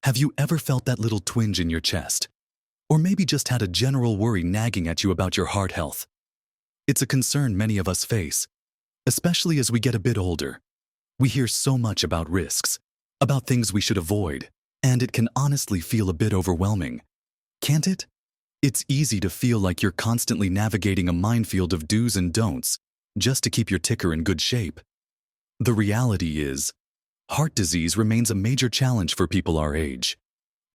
Have you ever felt that little twinge in your chest? Or maybe just had a general worry nagging at you about your heart health? It's a concern many of us face, especially as we get a bit older. We hear so much about risks, about things we should avoid, and it can honestly feel a bit overwhelming, can't it? It's easy to feel like you're constantly navigating a minefield of do's and don'ts just to keep your ticker in good shape. The reality is, heart disease remains a major challenge for people our age,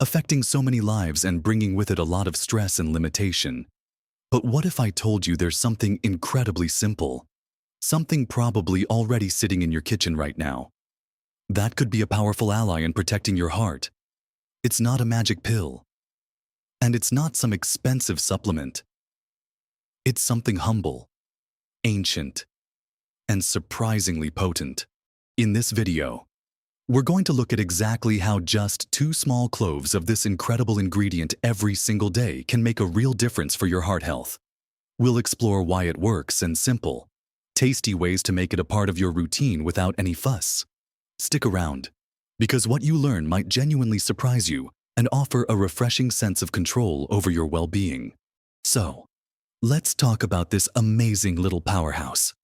affecting so many lives and bringing with it a lot of stress and limitation. But what if I told you there's something incredibly simple, something probably already sitting in your kitchen right now, that could be a powerful ally in protecting your heart? It's not a magic pill, and it's not some expensive supplement. It's something humble, ancient, and surprisingly potent. In this video, we're going to look at exactly how just 2 small cloves of this incredible ingredient every single day can make a real difference for your heart health. We'll explore why it works and simple, tasty ways to make it a part of your routine without any fuss. Stick around, because what you learn might genuinely surprise you and offer a refreshing sense of control over your well-being. So, let's talk about this amazing little powerhouse.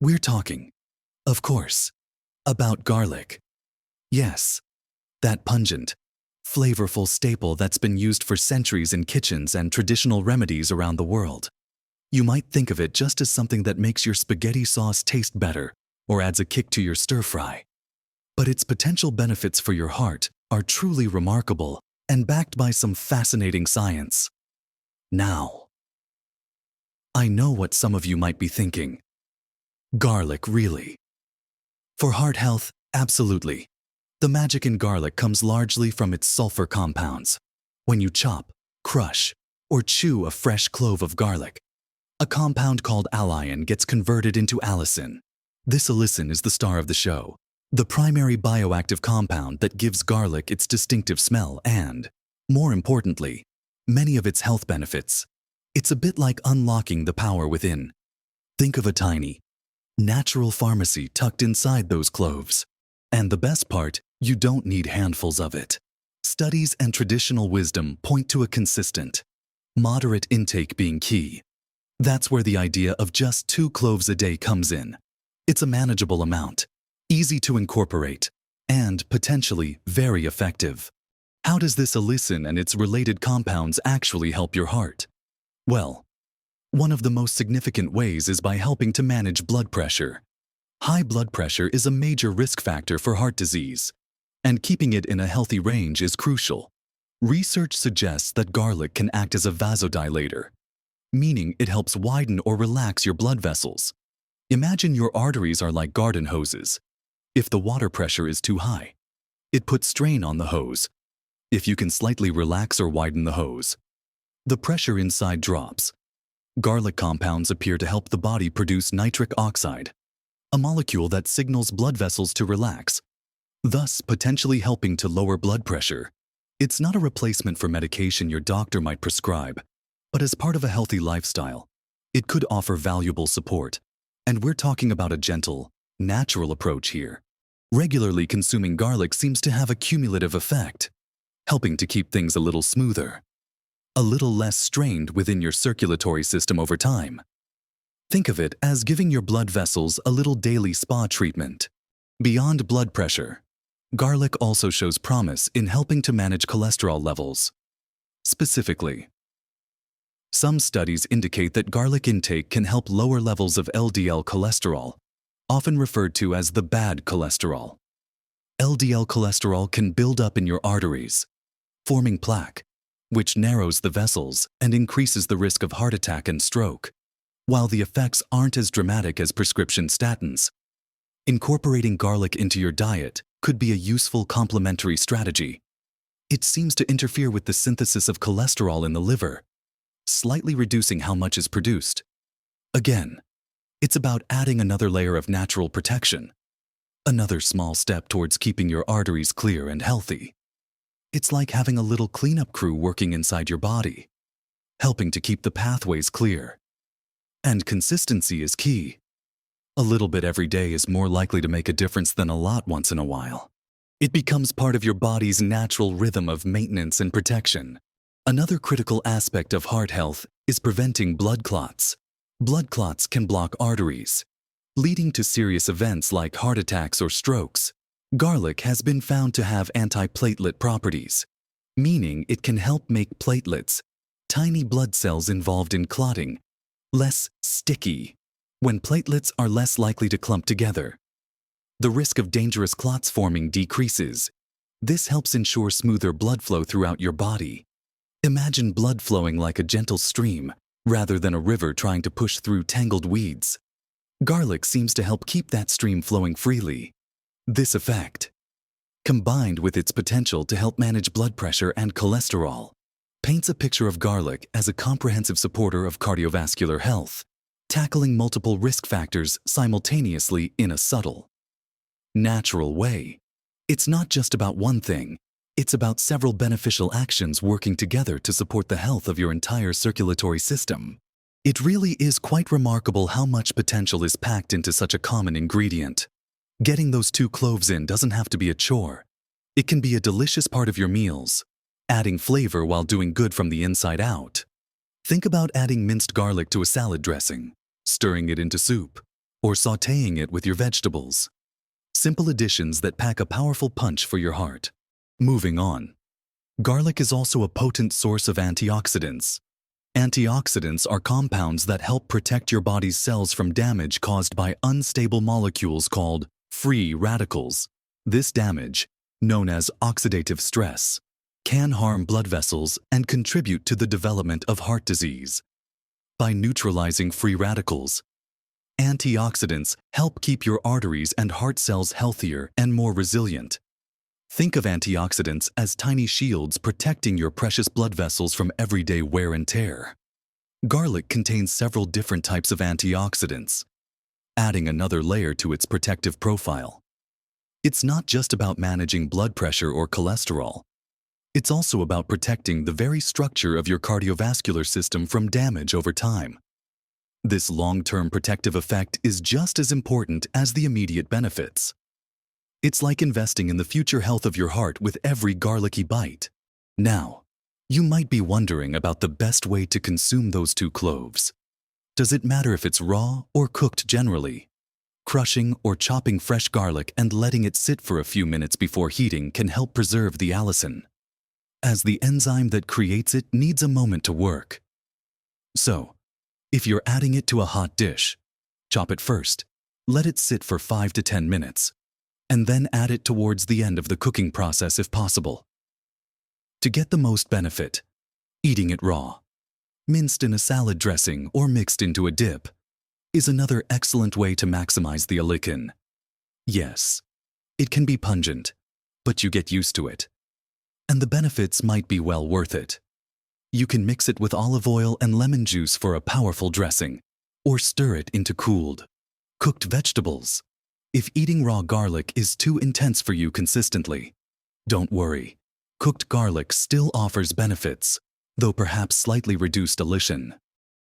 We're talking, of course, about garlic. Yes, that pungent, flavorful staple that's been used for centuries in kitchens and traditional remedies around the world. You might think of it just as something that makes your spaghetti sauce taste better or adds a kick to your stir-fry. But its potential benefits for your heart are truly remarkable and backed by some fascinating science. Now, I know what some of you might be thinking. Garlic, really? For heart health, absolutely. The magic in garlic comes largely from its sulfur compounds. When you chop, crush, or chew a fresh clove of garlic, a compound called allicin gets converted into allicin. This allicin is the star of the show, the primary bioactive compound that gives garlic its distinctive smell and, more importantly, many of its health benefits. It's a bit like unlocking the power within. Think of a tiny, natural pharmacy tucked inside those cloves. And the best part, you don't need handfuls of it. Studies and traditional wisdom point to a consistent, moderate intake being key. That's where the idea of just 2 cloves a day comes in. It's a manageable amount, easy to incorporate, and potentially very effective. How does this allicin and its related compounds actually help your heart? Well, one of the most significant ways is by helping to manage blood pressure. High blood pressure is a major risk factor for heart disease, and keeping it in a healthy range is crucial. Research suggests that garlic can act as a vasodilator, meaning it helps widen or relax your blood vessels. Imagine your arteries are like garden hoses. If the water pressure is too high, it puts strain on the hose. If you can slightly relax or widen the hose, the pressure inside drops. Garlic compounds appear to help the body produce nitric oxide, a molecule that signals blood vessels to relax, thus potentially helping to lower blood pressure. It's not a replacement for medication your doctor might prescribe, but as part of a healthy lifestyle, it could offer valuable support. And we're talking about a gentle, natural approach here. Regularly consuming garlic seems to have a cumulative effect, helping to keep things a little smoother, a little less strained within your circulatory system over time. Think of it as giving your blood vessels a little daily spa treatment. Beyond blood pressure, garlic also shows promise in helping to manage cholesterol levels. Specifically, some studies indicate that garlic intake can help lower levels of LDL cholesterol, often referred to as the bad cholesterol. LDL cholesterol can build up in your arteries, forming plaque, which narrows the vessels and increases the risk of heart attack and stroke. While the effects aren't as dramatic as prescription statins, incorporating garlic into your diet could be a useful complementary strategy. It seems to interfere with the synthesis of cholesterol in the liver, slightly reducing how much is produced. Again, it's about adding another layer of natural protection, another small step towards keeping your arteries clear and healthy. It's like having a little cleanup crew working inside your body, helping to keep the pathways clear. And consistency is key. A little bit every day is more likely to make a difference than a lot once in a while. It becomes part of your body's natural rhythm of maintenance and protection. Another critical aspect of heart health is preventing blood clots. Blood clots can block arteries, leading to serious events like heart attacks or strokes. Garlic has been found to have antiplatelet properties, meaning it can help make platelets, tiny blood cells involved in clotting, less sticky. When platelets are less likely to clump together, the risk of dangerous clots forming decreases. This helps ensure smoother blood flow throughout your body. Imagine blood flowing like a gentle stream, rather than a river trying to push through tangled weeds. Garlic seems to help keep that stream flowing freely. This effect, combined with its potential to help manage blood pressure and cholesterol, paints a picture of garlic as a comprehensive supporter of cardiovascular health, tackling multiple risk factors simultaneously in a subtle, natural way. It's not just about one thing. It's about several beneficial actions working together to support the health of your entire circulatory system. It really is quite remarkable how much potential is packed into such a common ingredient. Getting those 2 cloves in doesn't have to be a chore. It can be a delicious part of your meals, adding flavor while doing good from the inside out. Think about adding minced garlic to a salad dressing, stirring it into soup, or sautéing it with your vegetables. Simple additions that pack a powerful punch for your heart. Moving on. Garlic is also a potent source of antioxidants. Antioxidants are compounds that help protect your body's cells from damage caused by unstable molecules called free radicals. This damage, known as oxidative stress, can harm blood vessels and contribute to the development of heart disease. By neutralizing free radicals, antioxidants help keep your arteries and heart cells healthier and more resilient. Think of antioxidants as tiny shields protecting your precious blood vessels from everyday wear and tear. Garlic contains several different types of antioxidants, adding another layer to its protective profile. It's not just about managing blood pressure or cholesterol. It's also about protecting the very structure of your cardiovascular system from damage over time. This long-term protective effect is just as important as the immediate benefits. It's like investing in the future health of your heart with every garlicky bite. Now, you might be wondering about the best way to consume those 2 cloves. Does it matter if it's raw or cooked generally? Crushing or chopping fresh garlic and letting it sit for a few minutes before heating can help preserve the allicin, as the enzyme that creates it needs a moment to work. So, if you're adding it to a hot dish, chop it first, let it sit for 5 to 10 minutes, and then add it towards the end of the cooking process if possible. To get the most benefit, eating it raw, minced in a salad dressing or mixed into a dip, is another excellent way to maximize the allicin. Yes, it can be pungent, but you get used to it, and the benefits might be well worth it. You can mix it with olive oil and lemon juice for a powerful dressing, or stir it into cooled, cooked vegetables. If eating raw garlic is too intense for you consistently, don't worry. Cooked garlic still offers benefits, though perhaps slightly reduced allicin.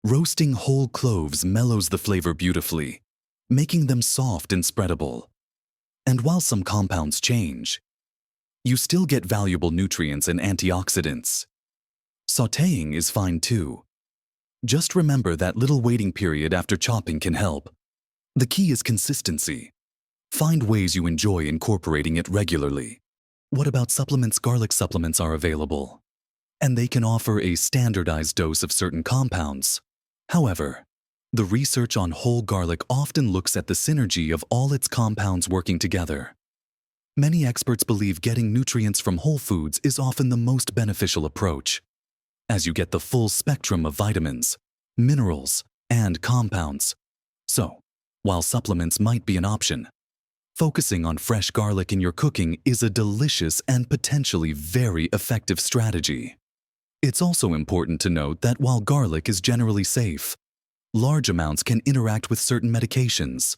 Roasting whole cloves mellows the flavor beautifully, making them soft and spreadable. And while some compounds change, you still get valuable nutrients and antioxidants. Sautéing is fine too. Just remember that little waiting period after chopping can help. The key is consistency. Find ways you enjoy incorporating it regularly. What about supplements? Garlic supplements are available, and they can offer a standardized dose of certain compounds. However, the research on whole garlic often looks at the synergy of all its compounds working together. Many experts believe getting nutrients from whole foods is often the most beneficial approach, as you get the full spectrum of vitamins, minerals, and compounds. So, while supplements might be an option, focusing on fresh garlic in your cooking is a delicious and potentially very effective strategy. It's also important to note that while garlic is generally safe, large amounts can interact with certain medications,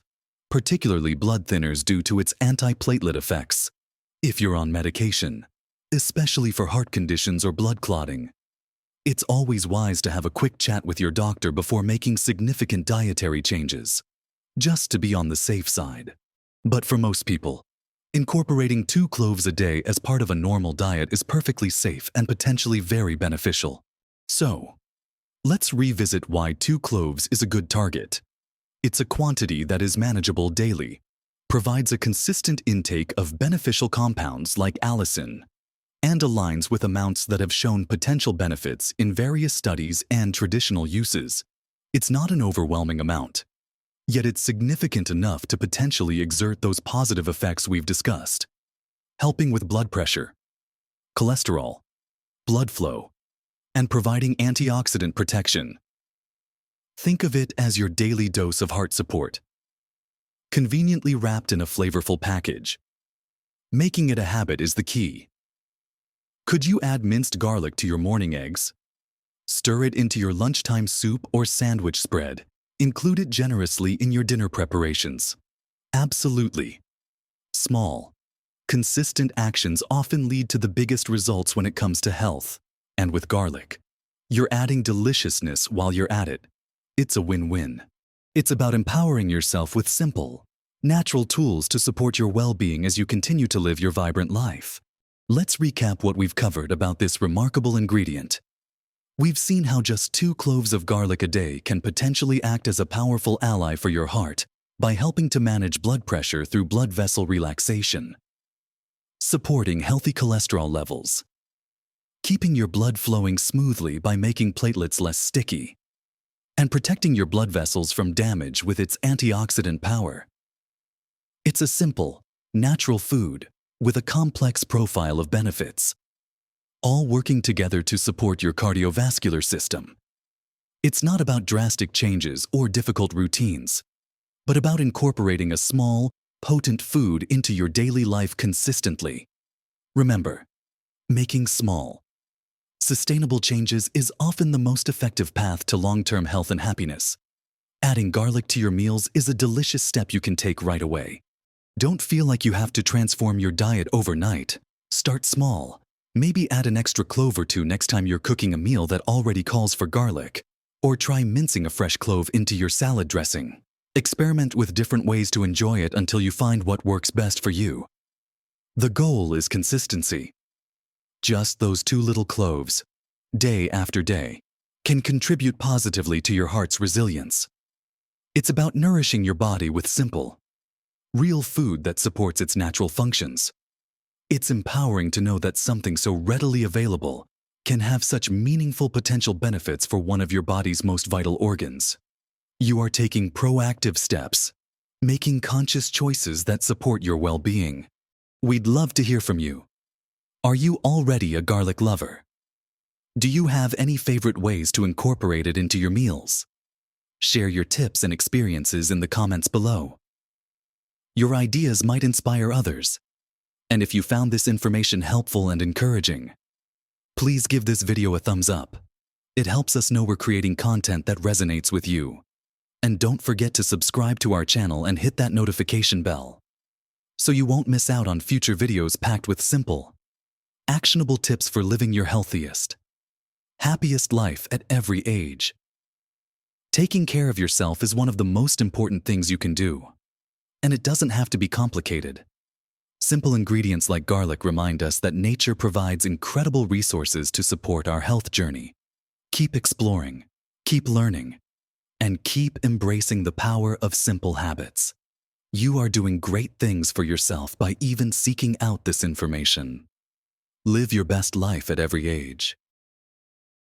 particularly blood thinners due to its antiplatelet effects. If you're on medication, especially for heart conditions or blood clotting, it's always wise to have a quick chat with your doctor before making significant dietary changes, just to be on the safe side. But for most people, Incorporating 2 cloves a day as part of a normal diet is perfectly safe and potentially very beneficial. So, let's revisit why 2 cloves is a good target. It's a quantity that is manageable daily, provides a consistent intake of beneficial compounds like allicin, and aligns with amounts that have shown potential benefits in various studies and traditional uses. It's not an overwhelming amount, yet it's significant enough to potentially exert those positive effects we've discussed, helping with blood pressure, cholesterol, blood flow, and providing antioxidant protection. Think of it as your daily dose of heart support, conveniently wrapped in a flavorful package. Making it a habit is the key. Could you add minced garlic to your morning eggs? Stir it into your lunchtime soup or sandwich spread. Include it generously in your dinner preparations. Absolutely. Small, consistent actions often lead to the biggest results when it comes to health. And with garlic, you're adding deliciousness while you're at it. It's a win-win. It's about empowering yourself with simple, natural tools to support your well-being as you continue to live your vibrant life. Let's recap what we've covered about this remarkable ingredient. We've seen how just 2 cloves of garlic a day can potentially act as a powerful ally for your heart by helping to manage blood pressure through blood vessel relaxation, supporting healthy cholesterol levels, keeping your blood flowing smoothly by making platelets less sticky, and protecting your blood vessels from damage with its antioxidant power. It's a simple, natural food with a complex profile of benefits, all working together to support your cardiovascular system. It's not about drastic changes or difficult routines, but about incorporating a small, potent food into your daily life consistently. Remember, making small, sustainable changes is often the most effective path to long-term health and happiness. Adding garlic to your meals is a delicious step you can take right away. Don't feel like you have to transform your diet overnight. Start small. Maybe add an extra clove or 2 next time you're cooking a meal that already calls for garlic. Or try mincing a fresh clove into your salad dressing. Experiment with different ways to enjoy it until you find what works best for you. The goal is consistency. Just those 2 little cloves, day after day, can contribute positively to your heart's resilience. It's about nourishing your body with simple, real food that supports its natural functions. It's empowering to know that something so readily available can have such meaningful potential benefits for one of your body's most vital organs. You are taking proactive steps, making conscious choices that support your well-being. We'd love to hear from you. Are you already a garlic lover? Do you have any favorite ways to incorporate it into your meals? Share your tips and experiences in the comments below. Your ideas might inspire others. And if you found this information helpful and encouraging, please give this video a thumbs up. It helps us know we're creating content that resonates with you. And don't forget to subscribe to our channel and hit that notification bell, so you won't miss out on future videos packed with simple, actionable tips for living your healthiest, happiest life at every age. Taking care of yourself is one of the most important things you can do. And it doesn't have to be complicated. Simple ingredients like garlic remind us that nature provides incredible resources to support our health journey. Keep exploring, keep learning, and keep embracing the power of simple habits. You are doing great things for yourself by even seeking out this information. Live your best life at every age.